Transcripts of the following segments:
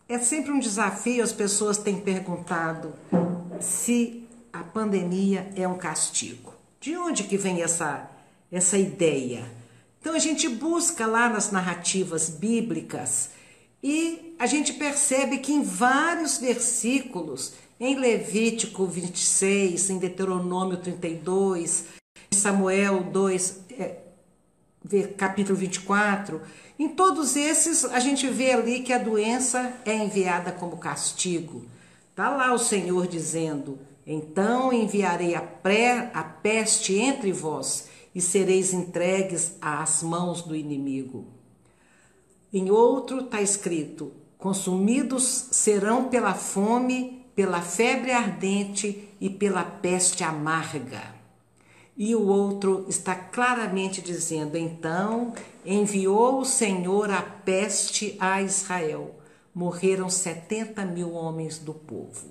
É sempre um desafio, as pessoas têm perguntado se a pandemia é um castigo. De onde que vem essa ideia? Então a gente busca lá nas narrativas bíblicas e a gente percebe que em vários versículos, em Levítico 26, em Deuteronômio 32, em Samuel 2, capítulo 24, em todos esses a gente vê ali que a doença é enviada como castigo. Está lá o Senhor dizendo: então enviarei a peste entre vós e sereis entregues às mãos do inimigo. Em outro está escrito: consumidos serão pela fome, pela febre ardente e pela peste amarga. E o outro está claramente dizendo: então enviou o Senhor a peste a Israel. Morreram 70.000 homens do povo.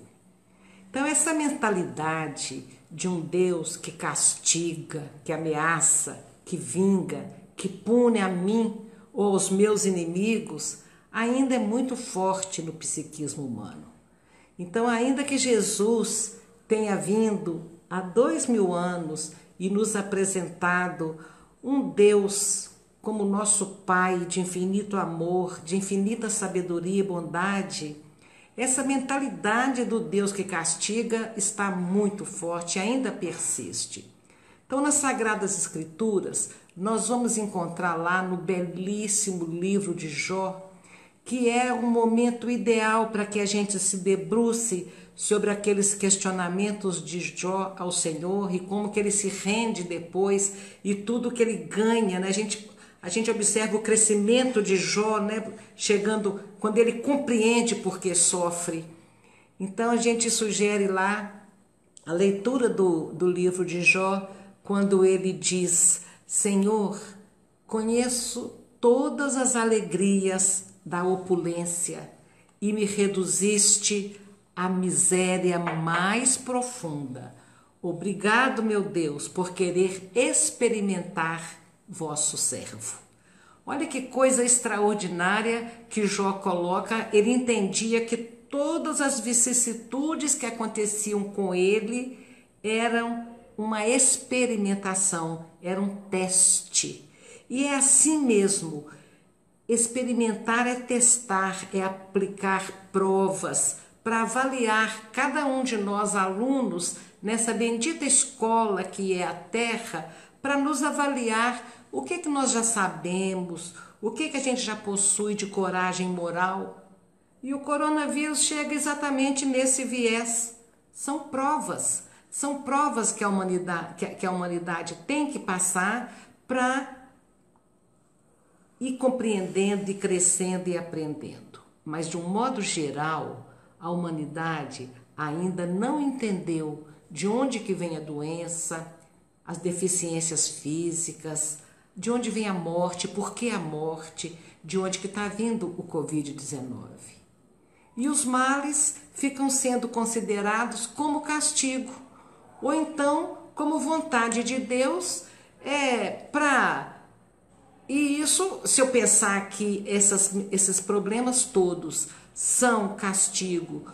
Então essa mentalidade de um Deus que castiga, que ameaça, que vinga, que pune a mim ou aos meus inimigos, ainda é muito forte no psiquismo humano. Então, ainda que Jesus tenha vindo há 2000 anos e nos apresentado um Deus como nosso Pai de infinito amor, de infinita sabedoria e bondade, essa mentalidade do Deus que castiga está muito forte e ainda persiste. Então, nas Sagradas Escrituras, nós vamos encontrar lá no belíssimo livro de Jó, que é um momento ideal para que a gente se debruce sobre aqueles questionamentos de Jó ao Senhor e como que ele se rende depois e tudo que ele ganha, né? A gente observa o crescimento de Jó, né? Chegando quando ele compreende por que sofre. Então a gente sugere lá a leitura do livro de Jó, quando ele diz: Senhor, conheço todas as alegrias da opulência e me reduziste à miséria mais profunda. Obrigado, meu Deus, por querer experimentar vosso servo. Olha que coisa extraordinária que Jó coloca. Ele entendia que todas as vicissitudes que aconteciam com ele eram uma experimentação, era um teste. E é assim mesmo. Experimentar é testar, é aplicar provas para avaliar cada um de nós alunos nessa bendita escola que é a Terra, para nos avaliar o que nós já sabemos, o que a gente já possui de coragem moral. E o coronavírus chega exatamente nesse viés. São provas que a humanidade tem que passar para ir compreendendo e crescendo e aprendendo. Mas, de um modo geral, a humanidade ainda não entendeu de onde que vem a doença, as deficiências físicas, de onde vem a morte, por que a morte, de onde que está vindo o Covid-19. E os males ficam sendo considerados como castigo, ou então como vontade de Deus para... E isso, se eu pensar que esses problemas todos são castigo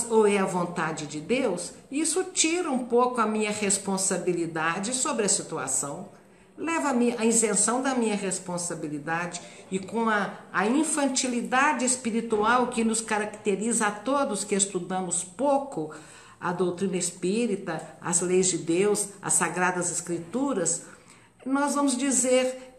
ou é a vontade de Deus, isso tira um pouco a minha responsabilidade sobre a situação, leva a isenção da minha responsabilidade e com a infantilidade espiritual que nos caracteriza a todos que estudamos pouco a doutrina espírita, as leis de Deus, as sagradas escrituras, nós vamos dizer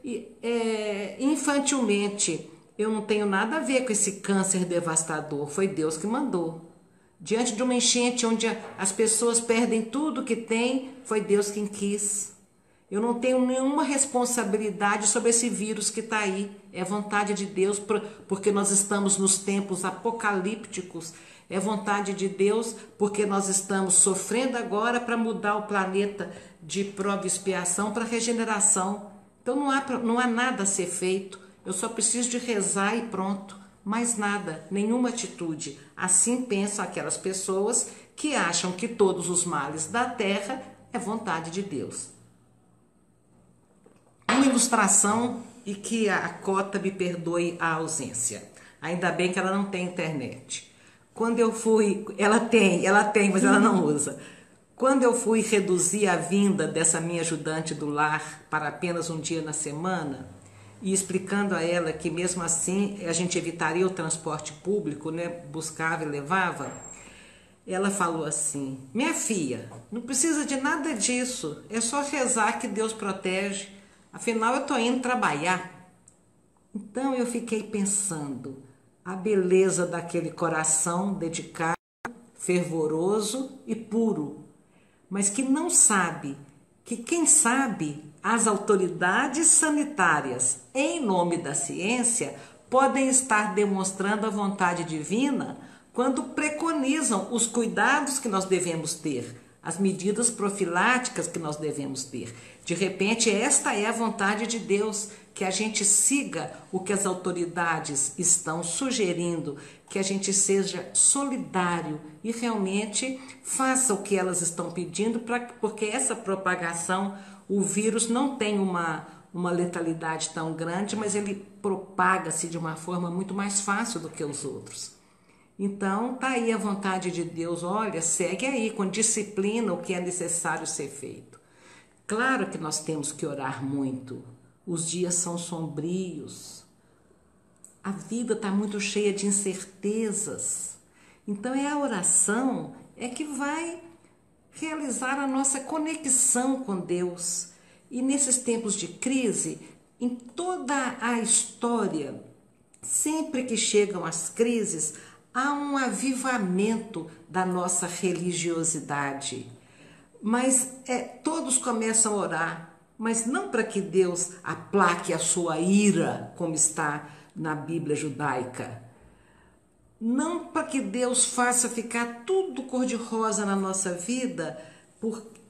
infantilmente: eu não tenho nada a ver com esse câncer devastador, foi Deus que mandou. Diante de uma enchente onde as pessoas perdem tudo que têm, foi Deus quem quis. Eu não tenho nenhuma responsabilidade sobre esse vírus que está aí. É vontade de Deus, porque nós estamos nos tempos apocalípticos. É vontade de Deus, porque nós estamos sofrendo agora para mudar o planeta de prova e expiação para regeneração. Então não há nada a ser feito. Eu só preciso de rezar e pronto. Mais nada, nenhuma atitude. Assim pensam aquelas pessoas que acham que todos os males da terra é vontade de Deus. Uma ilustração, e que a cota me perdoe a ausência. Ainda bem que ela não tem internet. Quando eu fui, ela tem, mas ela não usa. Quando eu fui reduzir a vinda dessa minha ajudante do lar para apenas um dia na semana, e explicando a ela que mesmo assim a gente evitaria o transporte público, né? Buscava e levava, ela falou assim: minha filha, não precisa de nada disso, é só rezar que Deus protege, afinal eu estou indo trabalhar. Então eu fiquei pensando a beleza daquele coração dedicado, fervoroso e puro, mas que não sabe que quem sabe as autoridades sanitárias, em nome da ciência, podem estar demonstrando a vontade divina quando preconizam os cuidados que nós devemos ter, as medidas profiláticas que nós devemos ter. De repente, esta é a vontade de Deus, que a gente siga o que as autoridades estão sugerindo, que a gente seja solidário e realmente faça o que elas estão pedindo, porque essa propagação, o vírus não tem uma letalidade tão grande, mas ele propaga-se de uma forma muito mais fácil do que os outros. Então, tá aí a vontade de Deus, olha, segue aí com disciplina o que é necessário ser feito. Claro que nós temos que orar muito, os dias são sombrios, a vida está muito cheia de incertezas. Então é a oração que vai realizar a nossa conexão com Deus. E nesses tempos de crise, em toda a história, sempre que chegam as crises, há um avivamento da nossa religiosidade. Mas todos começam a orar, mas não para que Deus aplaque a sua ira, como está na Bíblia judaica. Não para que Deus faça ficar tudo cor-de-rosa na nossa vida,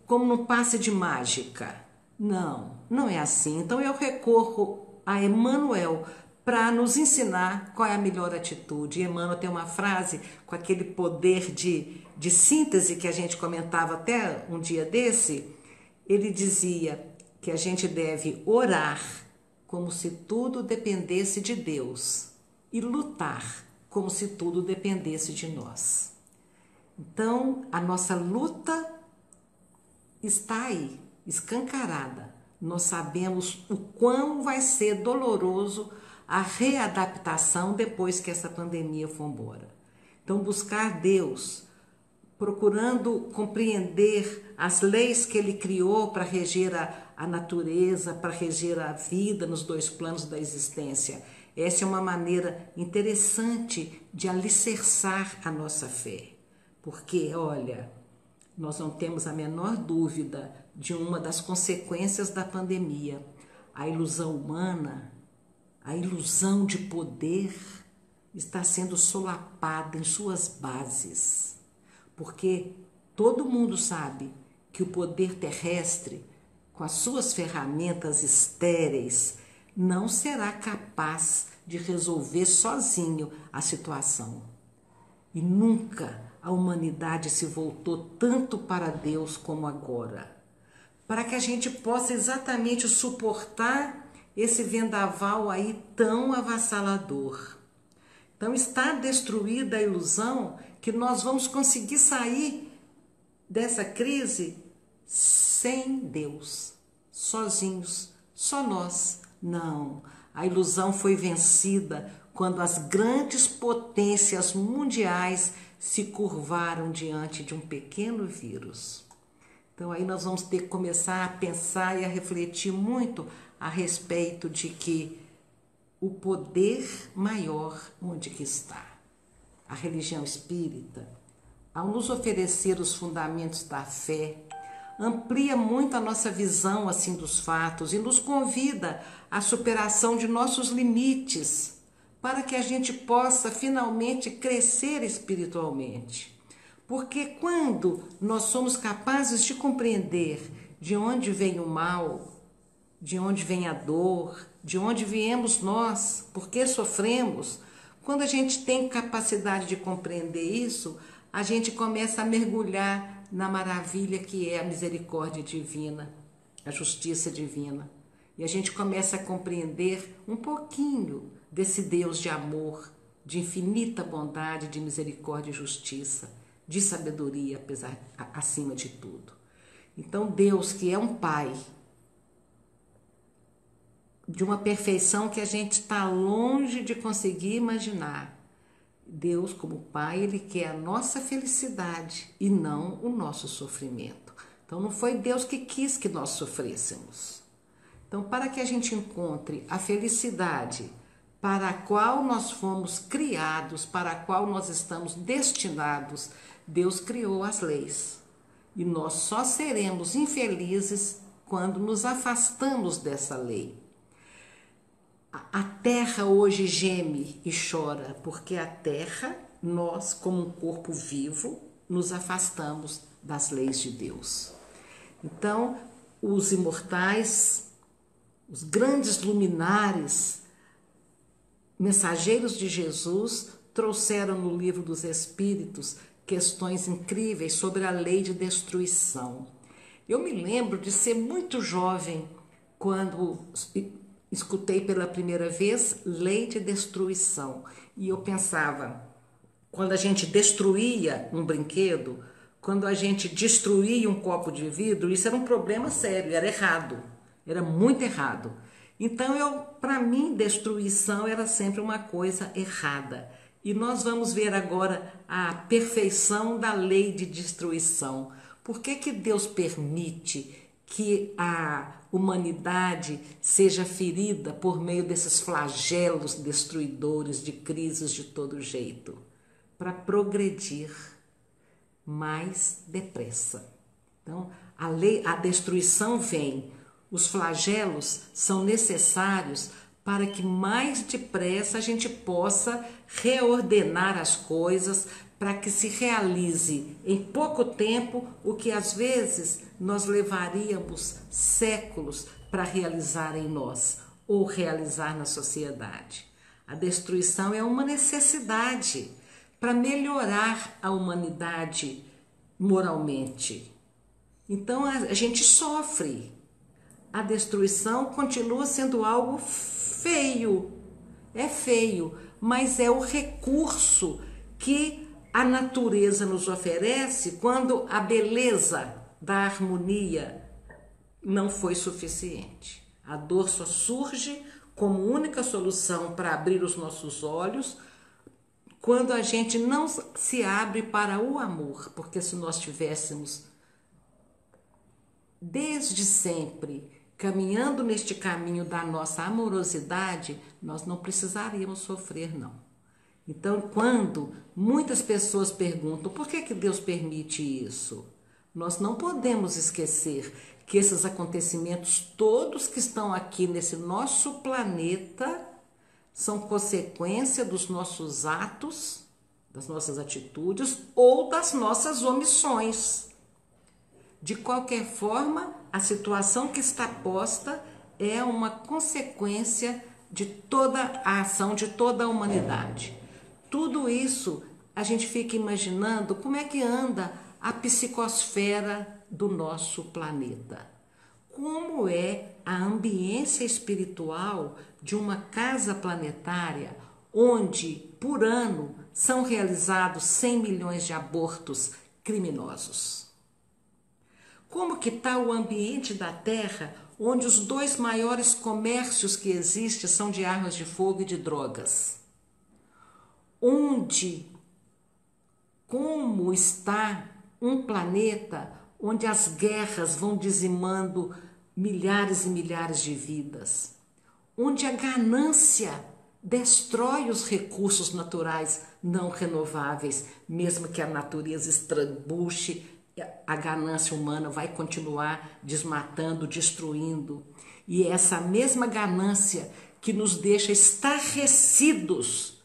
como num passe de mágica. Não, não é assim. Então eu recorro a Emmanuel para nos ensinar qual é a melhor atitude. E Emmanuel tem uma frase com aquele poder de síntese que a gente comentava até um dia desse. Ele dizia que a gente deve orar como se tudo dependesse de Deus e lutar como se tudo dependesse de nós. Então, a nossa luta está aí, escancarada. Nós sabemos o quão vai ser doloroso a readaptação depois que essa pandemia for embora. Então, buscar Deus, procurando compreender as leis que Ele criou para reger a natureza, para reger a vida nos dois planos da existência. Essa é uma maneira interessante de alicerçar a nossa fé. Porque, olha, nós não temos a menor dúvida de uma das consequências da pandemia. A ilusão humana, a ilusão de poder está sendo solapada em suas bases. Porque todo mundo sabe que o poder terrestre, com as suas ferramentas estéreis, não será capaz de resolver sozinho a situação. E nunca a humanidade se voltou tanto para Deus como agora, para que a gente possa exatamente suportar esse vendaval aí tão avassalador. Então está destruída a ilusão que nós vamos conseguir sair dessa crise sem Deus, sozinhos, só nós. Não, a ilusão foi vencida quando as grandes potências mundiais se curvaram diante de um pequeno vírus. Então aí nós vamos ter que começar a pensar e a refletir muito a respeito de que o poder maior onde que está. A religião espírita, ao nos oferecer os fundamentos da fé, amplia muito a nossa visão assim dos fatos e nos convida à superação de nossos limites, para que a gente possa finalmente crescer espiritualmente. Porque quando nós somos capazes de compreender de onde vem o mal, de onde vem a dor, de onde viemos nós, por que sofremos, quando a gente tem capacidade de compreender isso, a gente começa a mergulhar na maravilha que é a misericórdia divina, a justiça divina. E a gente começa a compreender um pouquinho desse Deus de amor de infinita bondade, de misericórdia e justiça, de sabedoria, acima de tudo. Então Deus, que é um Pai, de uma perfeição que a gente está longe de conseguir imaginar. Deus, como Pai, Ele quer a nossa felicidade e não o nosso sofrimento. Então não foi Deus que quis que nós sofrêssemos. Então, para que a gente encontre a felicidade para a qual nós fomos criados, para a qual nós estamos destinados, Deus criou as leis. E nós só seremos infelizes quando nos afastamos dessa lei. A terra hoje geme e chora, porque a terra, nós, como um corpo vivo, nos afastamos das leis de Deus. Então, os imortais, os grandes luminares, mensageiros de Jesus, trouxeram no livro dos Espíritos questões incríveis sobre a lei de destruição. Eu me lembro de ser muito jovem quando escutei pela primeira vez lei de destruição. E eu pensava, quando a gente destruía um brinquedo, quando a gente destruía um copo de vidro, isso era um problema sério, era errado, era muito errado. Então, para mim, destruição era sempre uma coisa errada. E nós vamos ver agora a perfeição da lei de destruição. Por que Deus permite que a humanidade seja ferida por meio desses flagelos destruidores de crises de todo jeito? Para progredir mais depressa. Então, a destruição vem, os flagelos são necessários para que mais depressa a gente possa reordenar as coisas, para que se realize em pouco tempo o que às vezes nós levaríamos séculos para realizar em nós ou realizar na sociedade. A destruição é uma necessidade para melhorar a humanidade moralmente. Então a gente sofre. A destruição continua sendo algo feio. É feio, mas é o recurso que a natureza nos oferece quando a beleza da harmonia não foi suficiente. A dor só surge como única solução para abrir os nossos olhos quando a gente não se abre para o amor, porque se nós tivéssemos desde sempre caminhando neste caminho da nossa amorosidade, nós não precisaríamos sofrer, não. Então, quando muitas pessoas perguntam por que Deus permite isso, nós não podemos esquecer que esses acontecimentos todos que estão aqui nesse nosso planeta são consequência dos nossos atos, das nossas atitudes ou das nossas omissões. De qualquer forma, a situação que está posta é uma consequência de toda a ação de toda a humanidade. Tudo isso a gente fica imaginando como é que anda a psicosfera do nosso planeta. Como é a ambiência espiritual de uma casa planetária onde, por ano, são realizados 100 milhões de abortos criminosos? Como que está o ambiente da Terra onde os dois maiores comércios que existem são de armas de fogo e de drogas? Como está um planeta onde as guerras vão dizimando milhares e milhares de vidas, onde a ganância destrói os recursos naturais não renováveis, mesmo que a natureza estrebuche, a ganância humana vai continuar desmatando, destruindo. E é essa mesma ganância que nos deixa estarrecidos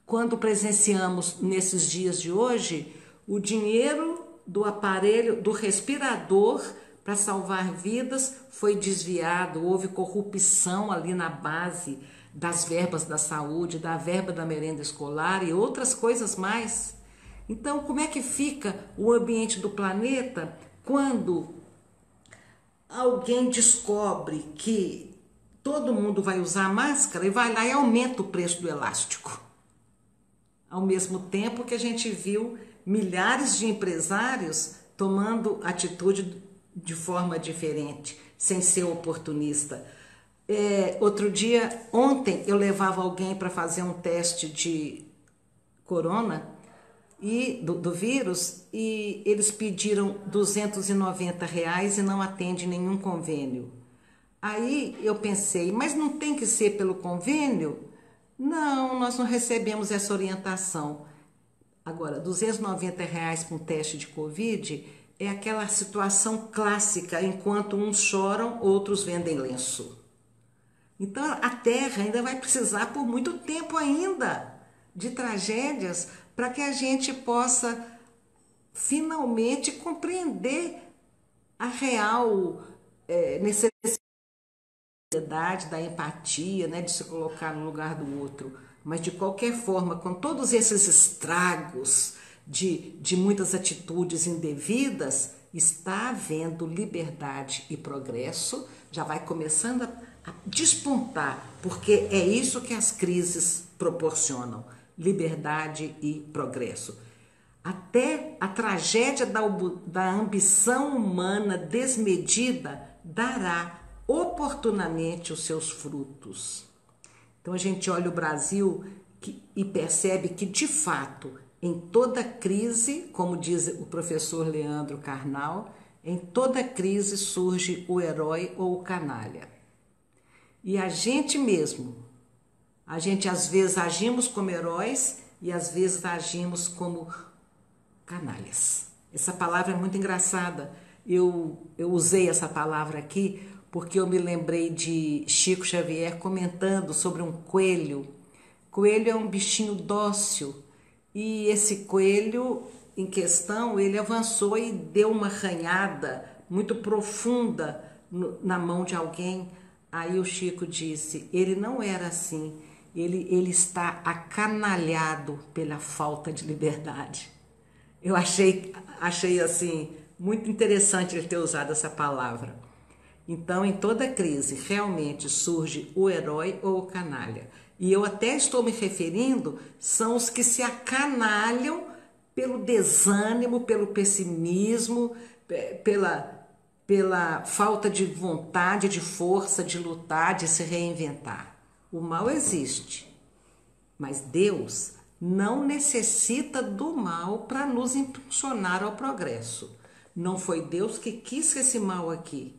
quando presenciamos nesses dias de hoje o dinheiro do aparelho, do respirador para salvar vidas foi desviado, houve corrupção ali na base das verbas da saúde, da verba da merenda escolar e outras coisas mais. Então, como é que fica o ambiente do planeta quando alguém descobre que todo mundo vai usar máscara e vai lá e aumenta o preço do elástico? ao mesmo tempo que a gente viu milhares de empresários tomando atitude de forma diferente, sem ser oportunista. Ontem eu levava alguém para fazer um teste de corona e do vírus, e eles pediram R$ 290 e não atende nenhum convênio. Aí eu pensei, mas não tem que ser pelo convênio? Não, nós não recebemos essa orientação. Agora, R$ 290 para um teste de Covid é aquela situação clássica, enquanto uns choram, outros vendem lenço. Então a Terra ainda vai precisar por muito tempo ainda de tragédias para que a gente possa finalmente compreender a real necessidade da empatia, né, de se colocar no lugar do outro. Mas de qualquer forma, com todos esses estragos de muitas atitudes indevidas, está havendo liberdade e progresso, já vai começando a despontar, porque é isso que as crises proporcionam, liberdade e progresso. Até a tragédia da ambição humana desmedida dará oportunamente os seus frutos. Então a gente olha o Brasil e percebe que, de fato, em toda crise, como diz o professor Leandro Carnal, em toda crise surge o herói ou o canalha. E a gente mesmo, a gente às vezes agimos como heróis e às vezes agimos como canalhas. Essa palavra é muito engraçada. Eu usei essa palavra aqui porque eu me lembrei de Chico Xavier comentando sobre um coelho. Coelho é um bichinho dócil e esse coelho em questão, ele avançou e deu uma arranhada muito profunda na mão de alguém. Aí o Chico disse, ele não era assim, ele está acanalhado pela falta de liberdade. Eu achei assim, muito interessante ele ter usado essa palavra. Então, em toda crise, realmente surge o herói ou o canalha. E eu até estou me referindo, são os que se acanalham pelo desânimo, pelo pessimismo, pela falta de vontade, de força, de lutar, de se reinventar. O mal existe, mas Deus não necessita do mal para nos impulsionar ao progresso. Não foi Deus que quis esse mal aqui.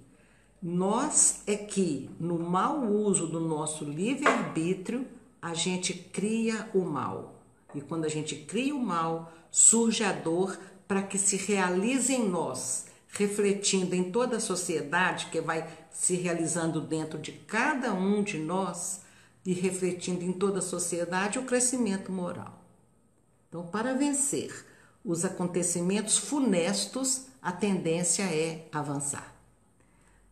Nós é que, no mau uso do nosso livre-arbítrio, a gente cria o mal. E quando a gente cria o mal, surge a dor para que se realize em nós, refletindo em toda a sociedade, que vai se realizando dentro de cada um de nós e refletindo em toda a sociedade o crescimento moral. Então, para vencer os acontecimentos funestos, a tendência é avançar.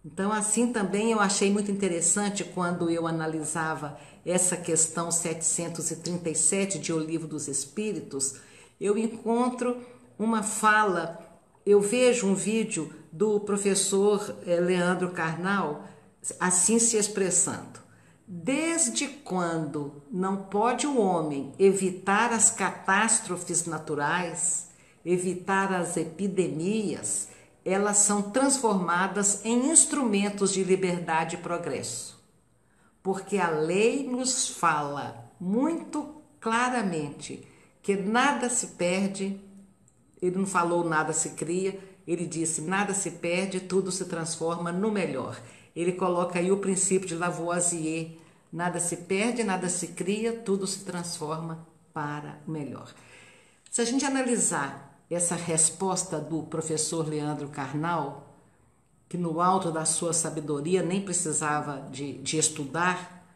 Então, assim também eu achei muito interessante quando eu analisava essa questão 737 de O Livro dos Espíritos, eu encontro uma fala, eu vejo um vídeo do professor Leandro Carnal assim se expressando. Desde quando não pode o homem evitar as catástrofes naturais, evitar as epidemias, elas são transformadas em instrumentos de liberdade e progresso. Porque a lei nos fala muito claramente que nada se perde, ele não falou nada se cria, ele disse nada se perde, tudo se transforma no melhor. Ele coloca aí o princípio de Lavoisier, nada se perde, nada se cria, tudo se transforma para o melhor. Se a gente analisar essa resposta do professor Leandro Carnal, que no alto da sua sabedoria nem precisava de estudar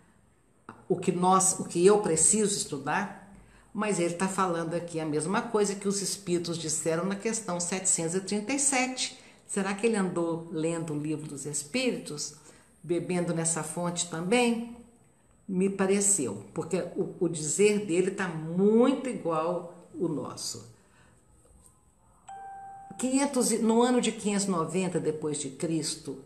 o que eu preciso estudar, mas ele está falando aqui a mesma coisa que os espíritos disseram na questão 737. Será que ele andou lendo o Livro dos Espíritos, bebendo nessa fonte também? Me pareceu, porque o dizer dele está muito igual o nosso. No ano de 590 depois de Cristo,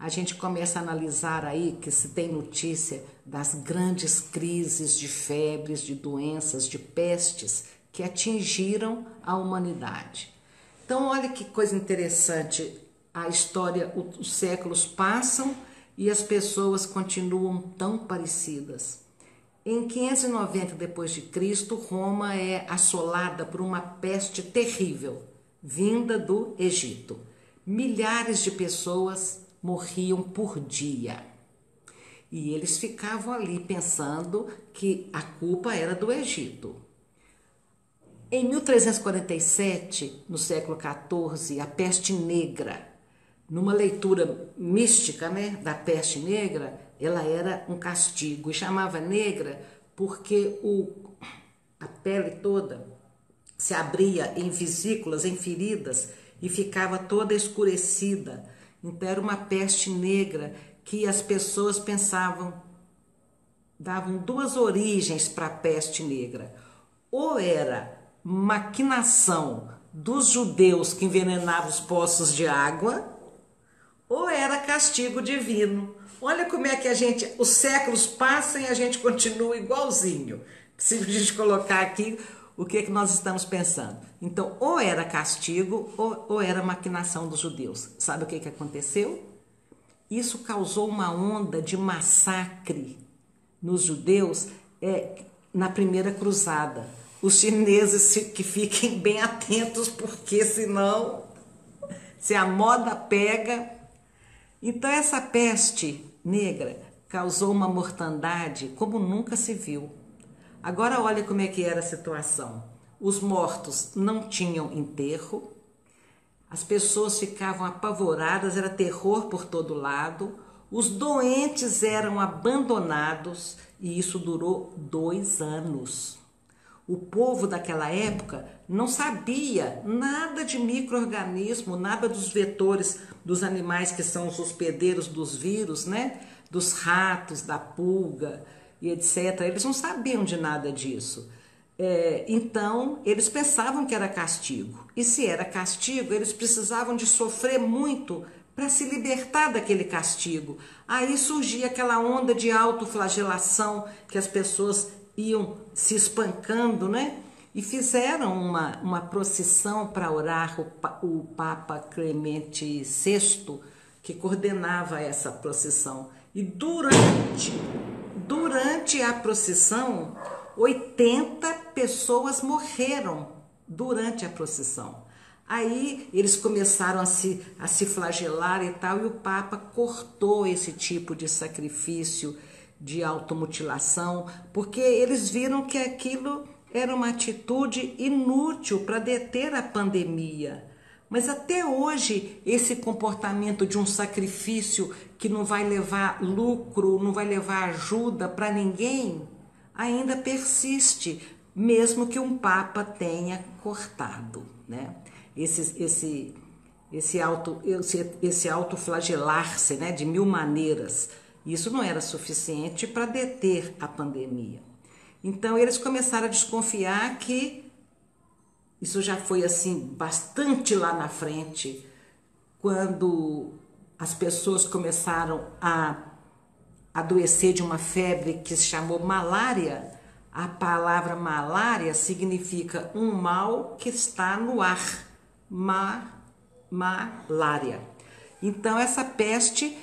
a gente começa a analisar aí que se tem notícia das grandes crises de febres, de doenças, de pestes que atingiram a humanidade. Então, olha que coisa interessante, a história, os séculos passam e as pessoas continuam tão parecidas. Em 590 d.C., Roma é assolada por uma peste terrível, vinda do Egito. Milhares de pessoas morriam por dia. E eles ficavam ali pensando que a culpa era do Egito. Em 1347, no século XIV, a peste negra, numa leitura mística, né, da peste negra, ela era um castigo. E chamava negra porque a pele toda se abria em vesículas, em feridas, e ficava toda escurecida. Então era uma peste negra que as pessoas pensavam, davam duas origens para a peste negra. Ou era maquinação dos judeus que envenenavam os poços de água, ou era castigo divino. Olha como é que os séculos passam e a gente continua igualzinho. Se a gente colocar aqui o que é que nós estamos pensando. Então, ou era castigo ou era maquinação dos judeus. Sabe o que aconteceu? Isso causou uma onda de massacre nos judeus na primeira cruzada. Os chineses que fiquem bem atentos, porque senão, se a moda pega... Então essa peste negra causou uma mortandade como nunca se viu. Agora olha como é que era a situação. Os mortos não tinham enterro, as pessoas ficavam apavoradas, era terror por todo lado, os doentes eram abandonados e isso durou 2 anos. O povo daquela época não sabia nada de micro-organismo, nada dos vetores dos animais que são os hospedeiros dos vírus, né? Dos ratos, da pulga e etc. Eles não sabiam de nada disso. Então, eles pensavam que era castigo. E se era castigo, eles precisavam de sofrer muito para se libertar daquele castigo. Aí surgia aquela onda de autoflagelação que as pessoas iam se espancando, né? E fizeram uma procissão para orar o Papa Clemente VI, que coordenava essa procissão. E durante a procissão, 80 pessoas morreram durante a procissão. Aí eles começaram a se flagelar e tal, e o Papa cortou esse tipo de sacrifício, de automutilação, porque eles viram que aquilo era uma atitude inútil para deter a pandemia. Mas até hoje, esse comportamento de um sacrifício que não vai levar lucro, não vai levar ajuda para ninguém, ainda persiste, mesmo que um Papa tenha cortado, né? Esse autoflagelar-se, né, de 1000 maneiras, isso não era suficiente para deter a pandemia. Então, eles começaram a desconfiar que isso já foi assim bastante lá na frente, quando as pessoas começaram a adoecer de uma febre que se chamou malária. A palavra malária significa um mal que está no ar, malária. Então, essa peste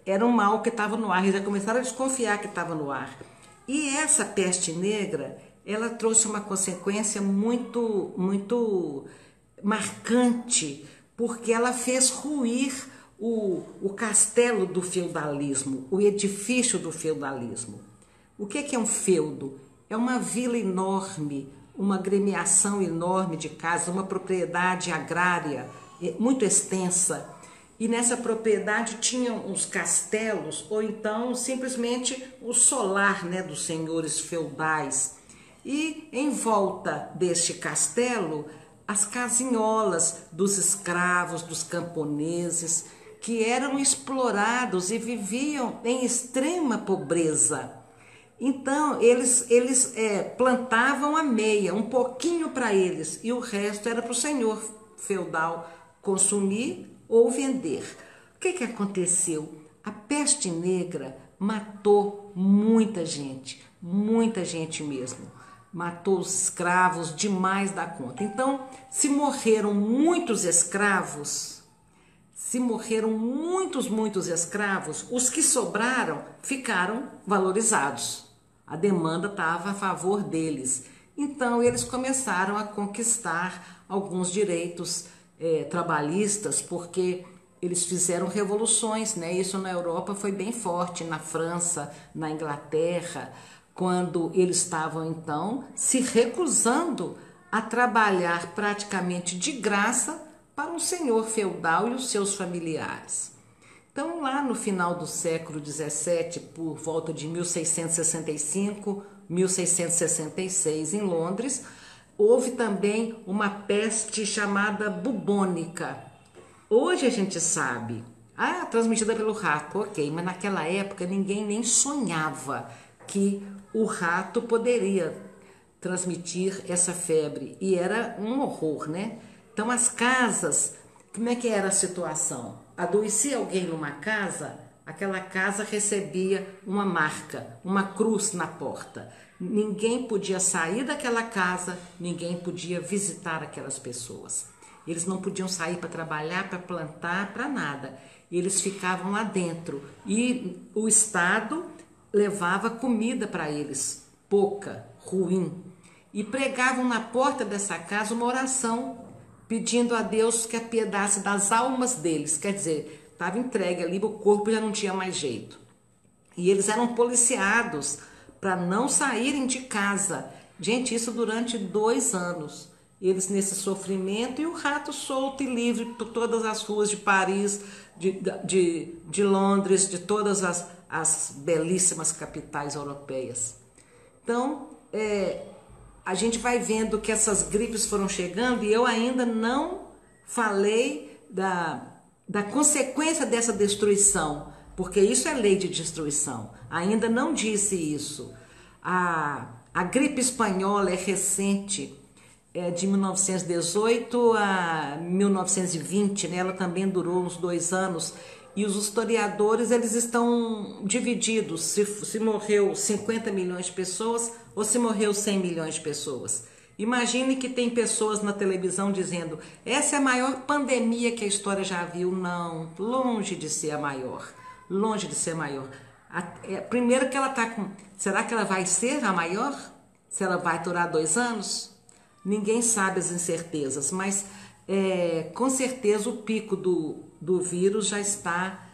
era um mal que estava no ar, eles já começaram a desconfiar que estava no ar. E essa peste negra, ela trouxe uma consequência muito marcante, porque ela fez ruir o castelo do feudalismo, o edifício do feudalismo. O que é um feudo? É uma vila enorme, uma agremiação enorme de casas, uma propriedade agrária muito extensa. E nessa propriedade tinham os castelos, ou então simplesmente o solar, né, dos senhores feudais. E em volta deste castelo, as casinholas dos escravos, dos camponeses, que eram explorados e viviam em extrema pobreza. Então, eles plantavam a meia, um pouquinho para eles, e o resto era para o senhor feudal consumir ou vender. O que aconteceu? A peste negra matou muita gente mesmo. Matou os escravos demais da conta. Então, se morreram muitos escravos, muitos escravos, os que sobraram ficaram valorizados. A demanda estava a favor deles. Então, eles começaram a conquistar alguns direitos trabalhistas, porque eles fizeram revoluções, né? Isso na Europa foi bem forte, na França, na Inglaterra, quando eles estavam, então, se recusando a trabalhar praticamente de graça para um senhor feudal e os seus familiares. Então, lá no final do século XVII, por volta de 1665, 1666, em Londres, houve também uma peste chamada bubônica. Hoje a gente sabe, transmitida pelo rato, ok, mas naquela época ninguém nem sonhava que o rato poderia transmitir essa febre, e era um horror, né? Então as casas, como é que era a situação? Adoecia alguém numa casa, aquela casa recebia uma marca, uma cruz na porta. Ninguém podia sair daquela casa, ninguém podia visitar aquelas pessoas. Eles não podiam sair para trabalhar, para plantar, para nada. Eles ficavam lá dentro e o Estado levava comida para eles, pouca, ruim, e pregavam na porta dessa casa uma oração, pedindo a Deus que apiedasse das almas deles. Quer dizer, estava entregue ali, o corpo já não tinha mais jeito. E eles eram policiados para não saírem de casa. Gente, isso durante 2 anos. Eles nesse sofrimento e o rato solto e livre por todas as ruas de Paris, de Londres, de todas as belíssimas capitais europeias. Então, a gente vai vendo que essas gripes foram chegando, e eu ainda não falei da consequência dessa destruição, porque isso é lei de destruição. Ainda não disse isso. A gripe espanhola é recente, de 1918 a 1920, né? Ela também durou uns 2 anos, e os historiadores eles estão divididos, se morreu 50 milhões de pessoas ou se morreu 100 milhões de pessoas. Imagine que tem pessoas na televisão dizendo, essa é a maior pandemia que a história já viu. Não, longe de ser a maior, longe de ser a maior. Primeiro que ela está com... Será que ela vai ser a maior? Se ela vai durar 2 anos? Ninguém sabe as incertezas, mas com certeza o pico do vírus já está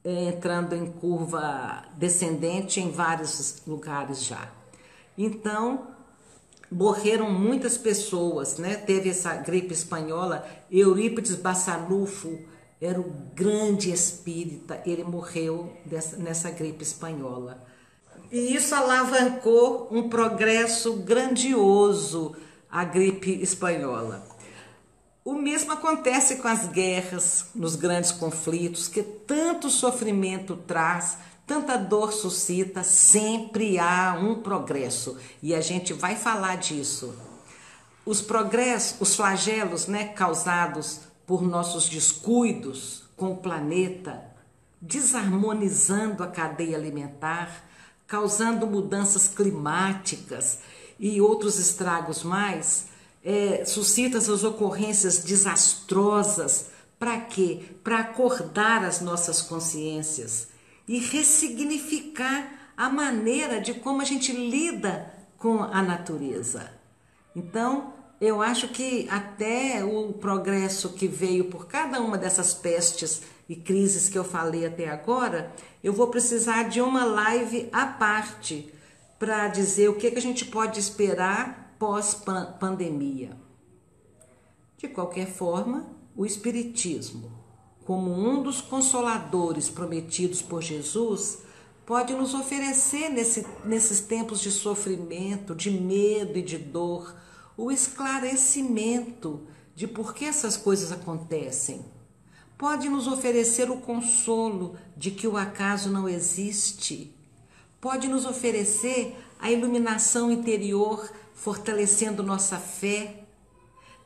entrando em curva descendente em vários lugares já. Então, morreram muitas pessoas, né? Teve essa gripe espanhola. Eurípides Bassanufo era o grande espírita, ele morreu nessa gripe espanhola. E isso alavancou um progresso grandioso, a gripe espanhola. O mesmo acontece com as guerras, nos grandes conflitos, que tanto sofrimento traz, tanta dor suscita, sempre há um progresso. E a gente vai falar disso. Os progressos, os flagelos, né, causados por nossos descuidos com o planeta, desarmonizando a cadeia alimentar, causando mudanças climáticas e outros estragos mais, suscita essas ocorrências desastrosas. Para quê? Para acordar as nossas consciências e ressignificar a maneira de como a gente lida com a natureza. Então, eu acho que até o progresso que veio por cada uma dessas pestes e crises que eu falei até agora, eu vou precisar de uma live à parte para dizer o que a gente pode esperar pós-pandemia. De qualquer forma, o Espiritismo, como um dos consoladores prometidos por Jesus, pode nos oferecer nesses tempos de sofrimento, de medo e de dor, o esclarecimento de por que essas coisas acontecem. Pode nos oferecer o consolo de que o acaso não existe. Pode nos oferecer a iluminação interior, fortalecendo nossa fé,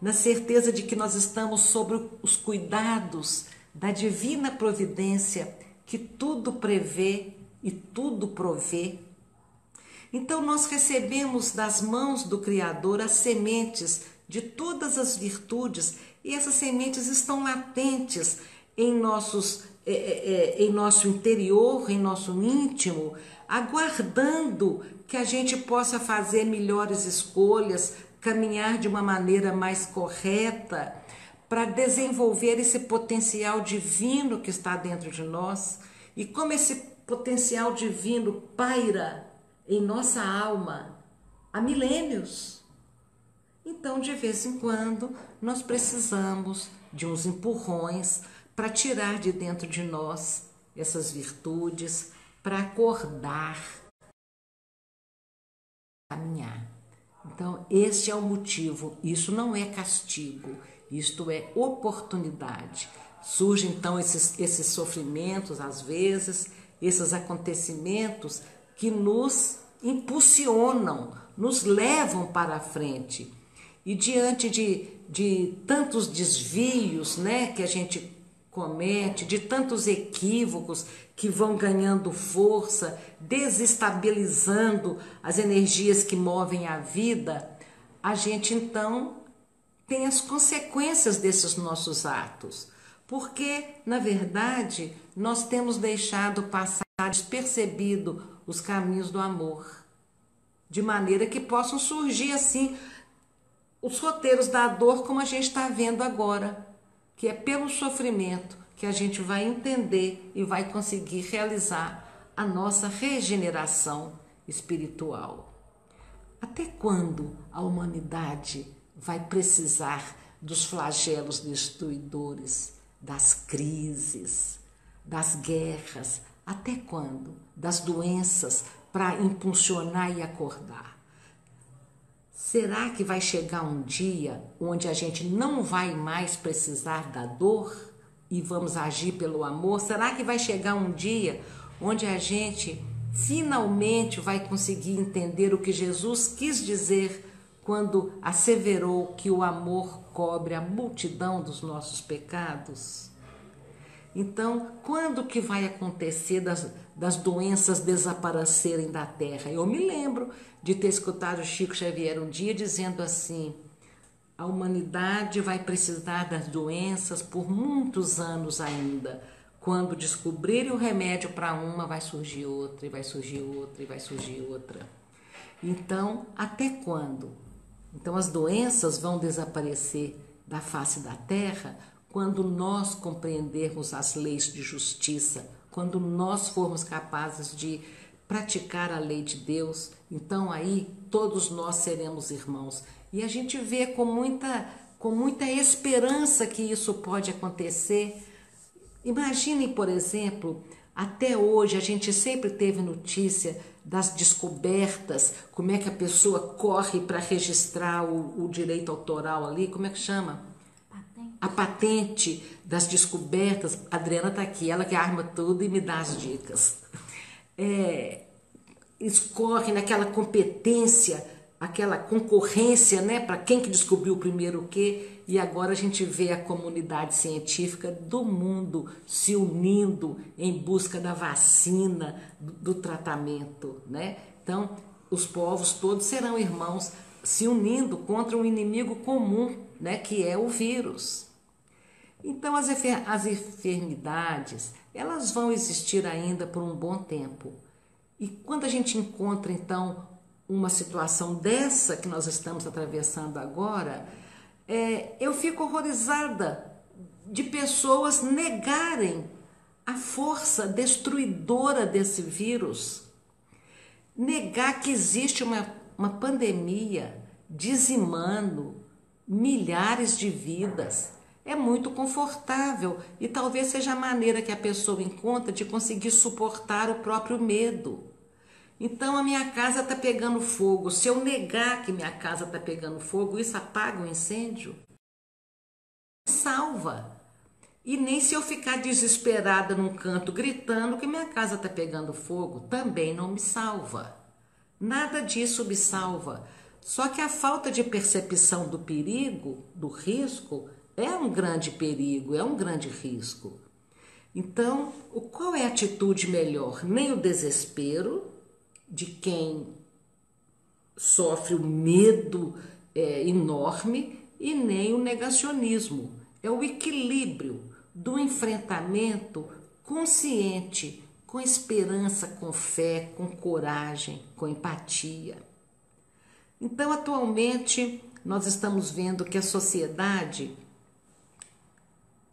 na certeza de que nós estamos sob os cuidados da divina providência que tudo prevê e tudo provê. Então nós recebemos das mãos do Criador as sementes de todas as virtudes, e essas sementes estão latentes em nosso interior, em nosso íntimo, aguardando que a gente possa fazer melhores escolhas, caminhar de uma maneira mais correta, para desenvolver esse potencial divino que está dentro de nós. E como esse potencial divino paira em nossa alma há milênios, então de vez em quando nós precisamos de uns empurrões para tirar de dentro de nós essas virtudes, para acordar, caminhar. Então este é o motivo. Isso não é castigo, isto é oportunidade. Surgem então esses sofrimentos, às vezes, esses acontecimentos que nos impulsionam, nos levam para a frente. E diante de tantos desvios, né, que a gente comete, de tantos equívocos que vão ganhando força, desestabilizando as energias que movem a vida, a gente então tem as consequências desses nossos atos. Porque, na verdade, nós temos deixado passar despercebido os caminhos do amor, de maneira que possam surgir assim os roteiros da dor, como a gente está vendo agora, que é pelo sofrimento que a gente vai entender e vai conseguir realizar a nossa regeneração espiritual. Até quando a humanidade vai precisar dos flagelos destruidores, das crises, das guerras? Até quando? Das doenças, para impulsionar e acordar? Será que vai chegar um dia onde a gente não vai mais precisar da dor e vamos agir pelo amor? Será que vai chegar um dia onde a gente finalmente vai conseguir entender o que Jesus quis dizer quando asseverou que o amor cobre a multidão dos nossos pecados? Então, quando que vai acontecer das doenças desaparecerem da terra? Eu me lembro de ter escutado Chico Xavier um dia dizendo assim: a humanidade vai precisar das doenças por muitos anos ainda. Quando descobrirem o remédio para uma, vai surgir outra, e vai surgir outra, e vai surgir outra. Então, até quando? Então, as doenças vão desaparecer da face da terra quando nós compreendermos as leis de justiça, quando nós formos capazes de praticar a lei de Deus. Então aí todos nós seremos irmãos. E a gente vê com muita esperança que isso pode acontecer. Imaginem, por exemplo, até hoje a gente sempre teve notícia das descobertas, como é que a pessoa corre para registrar o direito autoral ali, como é que chama? A patente das descobertas. A Adriana está aqui, ela que arma tudo e me dá as dicas. Escorre naquela competência, aquela concorrência, né, para quem que descobriu primeiro o quê, e agora a gente vê a comunidade científica do mundo se unindo em busca da vacina, do tratamento, né? Então, os povos todos serão irmãos, se unindo contra um inimigo comum, né, que é o vírus. Então, as enfermidades, elas vão existir ainda por um bom tempo. E quando a gente encontra, então, uma situação dessa que nós estamos atravessando agora, eu fico horrorizada de pessoas negarem a força destruidora desse vírus, negar que existe uma pandemia dizimando milhares de vidas. É muito confortável e talvez seja a maneira que a pessoa encontra de conseguir suportar o próprio medo. Então a minha casa está pegando fogo. Se eu negar que minha casa está pegando fogo, isso apaga o incêndio? Salva. E nem se eu ficar desesperada num canto gritando que minha casa está pegando fogo, também não me salva. Nada disso me salva. Só que a falta de percepção do perigo, do risco, é um grande perigo, é um grande risco. Então, qual é a atitude melhor? Nem o desespero de quem sofre o medo enorme e nem o negacionismo. É o equilíbrio do enfrentamento consciente, com esperança, com fé, com coragem, com empatia. Então, atualmente, nós estamos vendo que a sociedade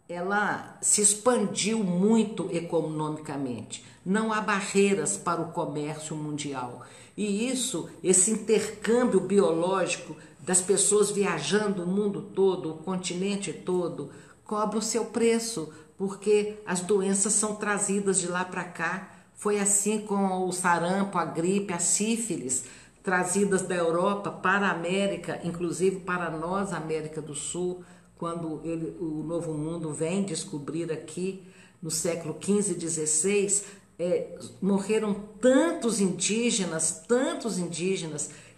ela se expandiu muito economicamente. Não há barreiras para o comércio mundial. E isso, esse intercâmbio biológico das pessoas viajando o mundo todo, o continente todo, cobra o seu preço, porque as doenças são trazidas de lá para cá. Foi assim com o sarampo, a gripe, a sífilis, trazidas da Europa para a América, inclusive para nós, América do Sul, quando o Novo Mundo vem descobrir aqui, no século XV e XVI, morreram tantos indígenas,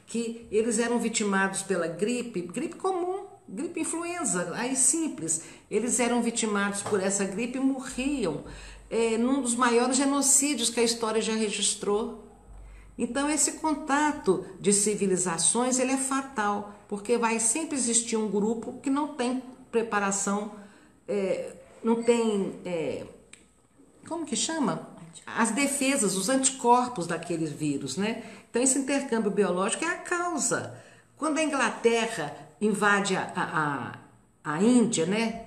que eles eram vitimados pela gripe comum, gripe influenza, aí simples. Eles eram vitimados por essa gripe e morriam num dos maiores genocídios que a história já registrou. Então, esse contato de civilizações, ele é fatal, porque vai sempre existir um grupo que não tem preparação, não tem, como que chama? As defesas, os anticorpos daqueles vírus, né? Então, esse intercâmbio biológico é a causa. Quando a Inglaterra invade a Índia, né?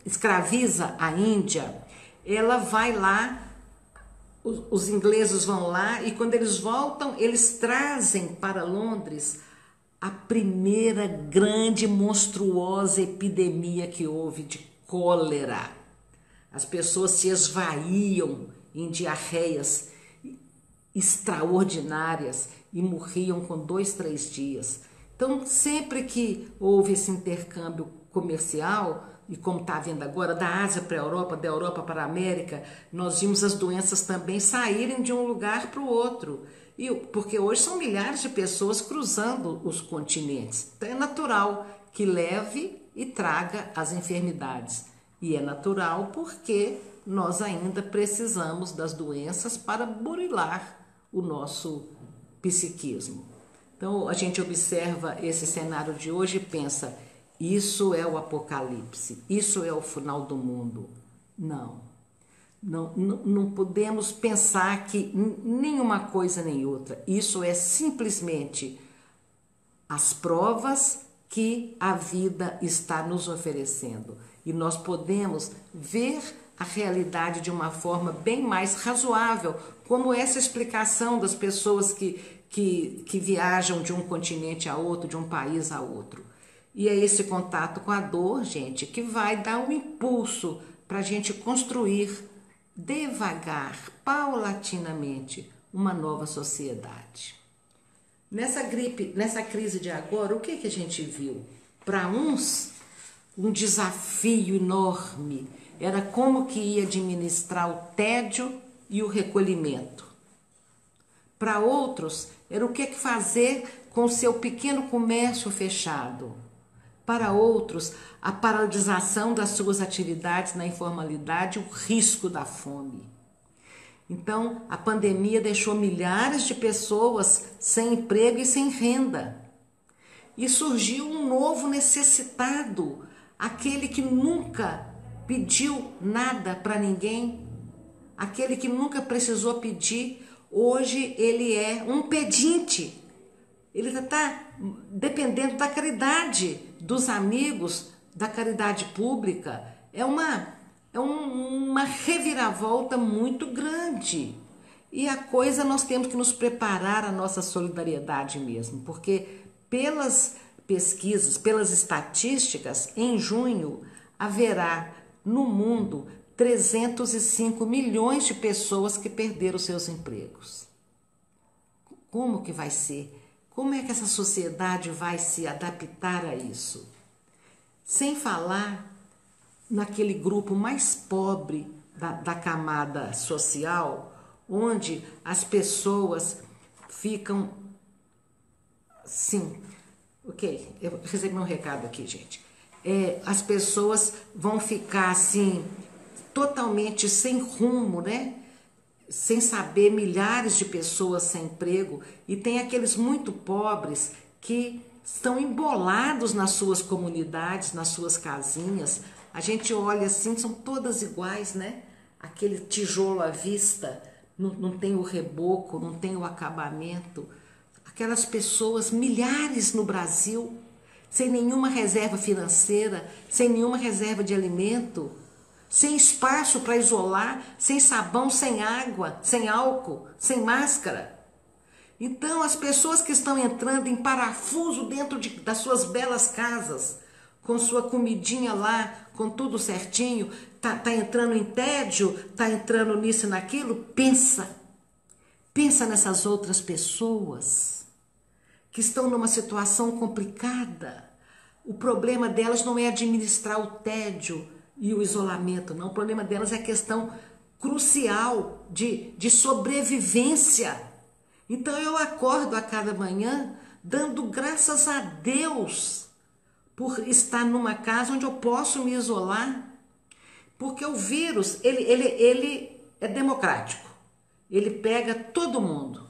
Escraviza a Índia, ela vai lá, os ingleses vão lá e quando eles voltam, eles trazem para Londres a primeira grande, monstruosa epidemia que houve de cólera. As pessoas se esvaíam em diarreias extraordinárias e morriam com 2, 3 dias. Então, sempre que houve esse intercâmbio comercial, e como está havendo agora, da Ásia para a Europa, da Europa para a América, nós vimos as doenças também saírem de um lugar para o outro. Porque hoje são milhares de pessoas cruzando os continentes. Então é natural que leve e traga as enfermidades. E é natural porque nós ainda precisamos das doenças para burilar o nosso psiquismo. Então a gente observa esse cenário de hoje e pensa, isso é o apocalipse, isso é o final do mundo. Não podemos pensar que nenhuma coisa nem outra. Isso é simplesmente as provas que a vida está nos oferecendo. E nós podemos ver a realidade de uma forma bem mais razoável, como essa explicação das pessoas que viajam de um continente a outro, de um país a outro. E é esse contato com a dor, gente, que vai dar um impulso para a gente construir devagar, paulatinamente, uma nova sociedade. Nessa crise de agora, o que a gente viu? Para uns, um desafio enorme era como que ia administrar o tédio e o recolhimento. Para outros, era o que fazer com o seu pequeno comércio fechado. Para outros, a paralisação das suas atividades na informalidade, o risco da fome. Então, a pandemia deixou milhares de pessoas sem emprego e sem renda. E surgiu um novo necessitado, aquele que nunca pediu nada para ninguém, aquele que nunca precisou pedir, hoje ele é um pedinte. Ele está dependendo da caridade dos amigos, da caridade pública. É uma reviravolta muito grande. E a coisa, nós temos que nos preparar a nossa solidariedade mesmo, porque pelas pesquisas, pelas estatísticas, em junho haverá no mundo 305 milhões de pessoas que perderam seus empregos. Como que vai ser? Como é que essa sociedade vai se adaptar a isso? Sem falar naquele grupo mais pobre da camada social, onde as pessoas ficam... Sim, ok, eu recebi um recado aqui, gente. As pessoas vão ficar assim, totalmente sem rumo, né? Sem saber, milhares de pessoas sem emprego, e tem aqueles muito pobres que estão embolados nas suas comunidades, nas suas casinhas. A gente olha assim, são todas iguais, né? Aquele tijolo à vista, não tem o reboco, não tem o acabamento. Aquelas pessoas, milhares no Brasil, sem nenhuma reserva financeira, sem nenhuma reserva de alimento, sem espaço para isolar, sem sabão, sem água, sem álcool, sem máscara. Então, as pessoas que estão entrando em parafuso dentro das suas belas casas, com sua comidinha lá, com tudo certinho, tá entrando em tédio, tá entrando nisso e naquilo, pensa nessas outras pessoas que estão numa situação complicada. O problema delas não é administrar o tédio e o isolamento, não. O problema delas é a questão crucial de sobrevivência. Então eu acordo a cada manhã dando graças a Deus por estar numa casa onde eu posso me isolar, porque o vírus, ele é democrático, ele pega todo mundo,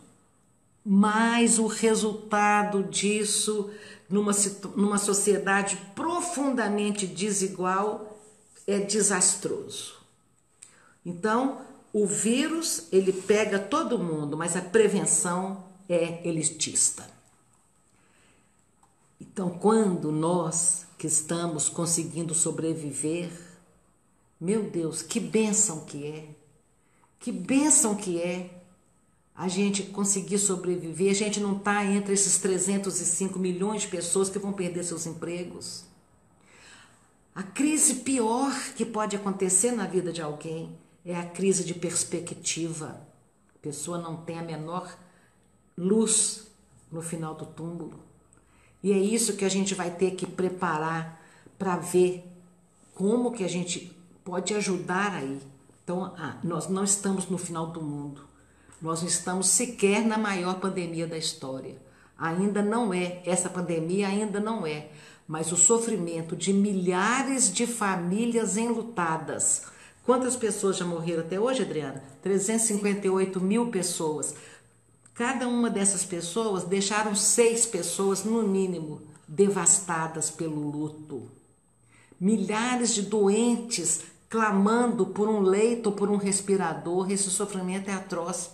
mas o resultado disso numa sociedade profundamente desigual é desastroso. Então, o vírus, ele pega todo mundo, mas a prevenção é elitista. Então, quando nós que estamos conseguindo sobreviver, meu Deus, que bênção que é! Que bênção que é a gente conseguir sobreviver. A gente não está entre esses 305 milhões de pessoas que vão perder seus empregos. A crise pior que pode acontecer na vida de alguém é a crise de perspectiva. A pessoa não tem a menor luz no final do túmulo. E é isso que a gente vai ter que preparar para ver como que a gente pode ajudar aí. Então, nós não estamos no final do mundo. Nós não estamos sequer na maior pandemia da história. Ainda não é, essa pandemia ainda não é. Mas o sofrimento de milhares de famílias enlutadas. Quantas pessoas já morreram até hoje, Adriana? 358 mil pessoas. Cada uma dessas pessoas deixaram 6 pessoas, no mínimo, devastadas pelo luto. Milhares de doentes clamando por um leito, por um respirador. Esse sofrimento é atroz.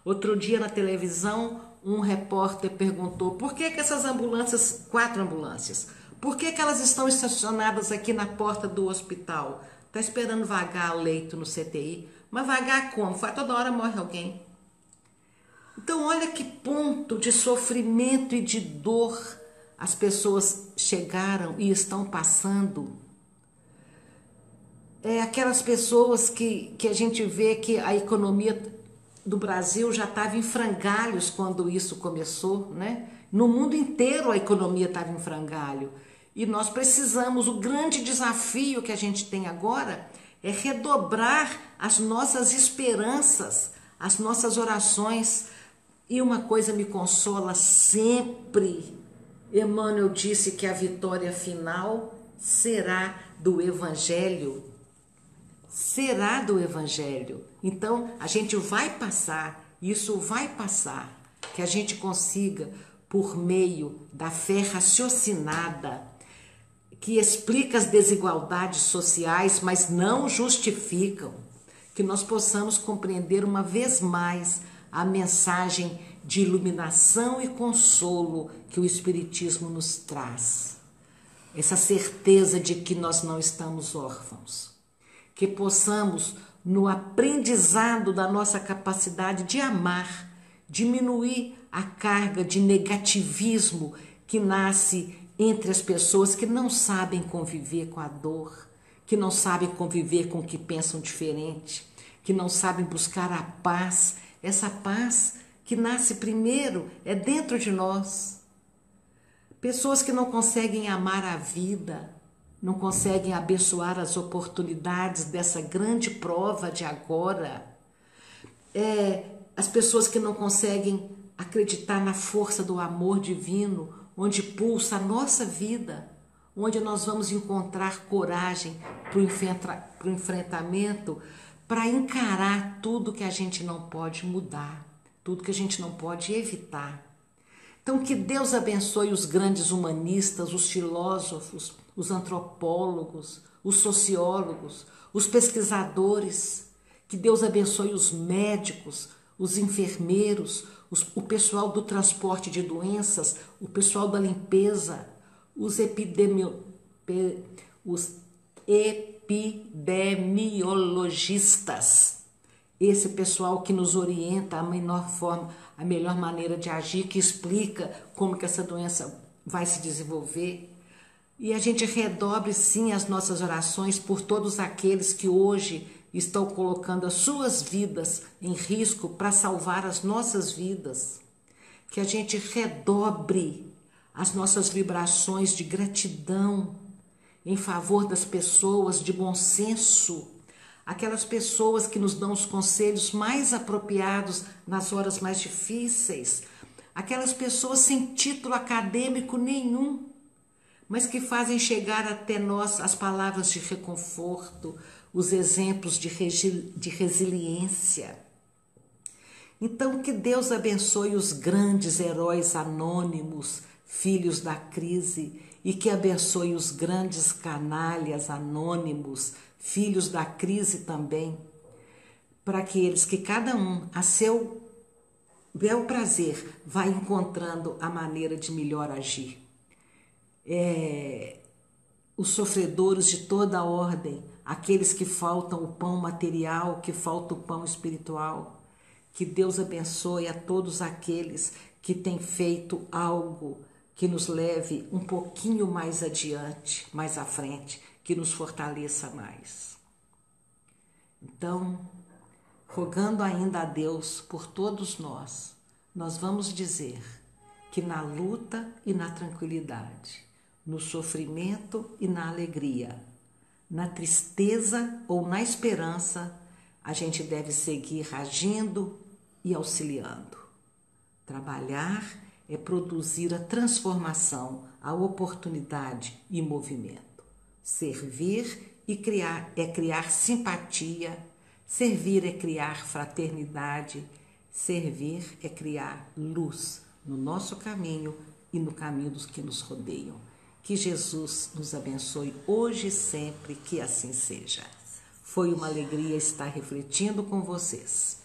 Outro dia na televisão, um repórter perguntou por que essas ambulâncias, 4 ambulâncias, por que elas estão estacionadas aqui na porta do hospital? Está esperando vagar leito no CTI. Mas vagar como? Toda hora morre alguém. Então, olha que ponto de sofrimento e de dor as pessoas chegaram e estão passando. É aquelas pessoas que a gente vê que a economia do Brasil já estava em frangalhos quando isso começou, né? No mundo inteiro a economia estava em frangalho. E nós precisamos, o grande desafio que a gente tem agora é redobrar as nossas esperanças, as nossas orações. E uma coisa me consola sempre. Emmanuel disse que a vitória final será do Evangelho. Será do Evangelho. Então, a gente vai passar, isso vai passar, que a gente consiga, por meio da fé raciocinada, que explica as desigualdades sociais, mas não justificam, que nós possamos compreender uma vez mais a mensagem de iluminação e consolo que o Espiritismo nos traz. Essa certeza de que nós não estamos órfãos. Que possamos, no aprendizado da nossa capacidade de amar, diminuir a carga de negativismo que nasce entre as pessoas que não sabem conviver com a dor, que não sabem conviver com o que pensam diferente, que não sabem buscar a paz. Essa paz que nasce primeiro é dentro de nós. Pessoas que não conseguem amar a vida, não conseguem abençoar as oportunidades dessa grande prova de agora. As pessoas que não conseguem acreditar na força do amor divino, onde pulsa a nossa vida, onde nós vamos encontrar coragem para o enfrentamento, para encarar tudo que a gente não pode mudar, tudo que a gente não pode evitar. Então, que Deus abençoe os grandes humanistas, os filósofos, os antropólogos, os sociólogos, os pesquisadores. Que Deus abençoe os médicos, os enfermeiros, o pessoal do transporte de doenças, o pessoal da limpeza, os epidemiologistas. Esse pessoal que nos orienta a melhor maneira de agir, que explica como que essa doença vai se desenvolver. E a gente redobre sim as nossas orações por todos aqueles que hoje estão colocando as suas vidas em risco para salvar as nossas vidas. Que a gente redobre as nossas vibrações de gratidão em favor das pessoas de bom senso, aquelas pessoas que nos dão os conselhos mais apropriados nas horas mais difíceis, aquelas pessoas sem título acadêmico nenhum, mas que fazem chegar até nós as palavras de reconforto, os exemplos de resiliência. Então, que Deus abençoe os grandes heróis anônimos, filhos da crise, e que abençoe os grandes canalhas anônimos, filhos da crise também, para aqueles que cada um, a seu bel prazer, vai encontrando a maneira de melhor agir. Os sofredores de toda a ordem, aqueles que faltam o pão material, que falta o pão espiritual, que Deus abençoe a todos aqueles que têm feito algo que nos leve um pouquinho mais adiante, mais à frente, que nos fortaleça mais. Então, rogando ainda a Deus por todos nós vamos dizer que na luta e na tranquilidade, no sofrimento e na alegria, na tristeza ou na esperança, a gente deve seguir agindo e auxiliando. Trabalhar é produzir a transformação, a oportunidade e movimento. Servir e criar é criar simpatia, servir é criar fraternidade, servir é criar luz no nosso caminho e no caminho dos que nos rodeiam. Que Jesus nos abençoe hoje e sempre, que assim seja. Foi uma alegria estar refletindo com vocês.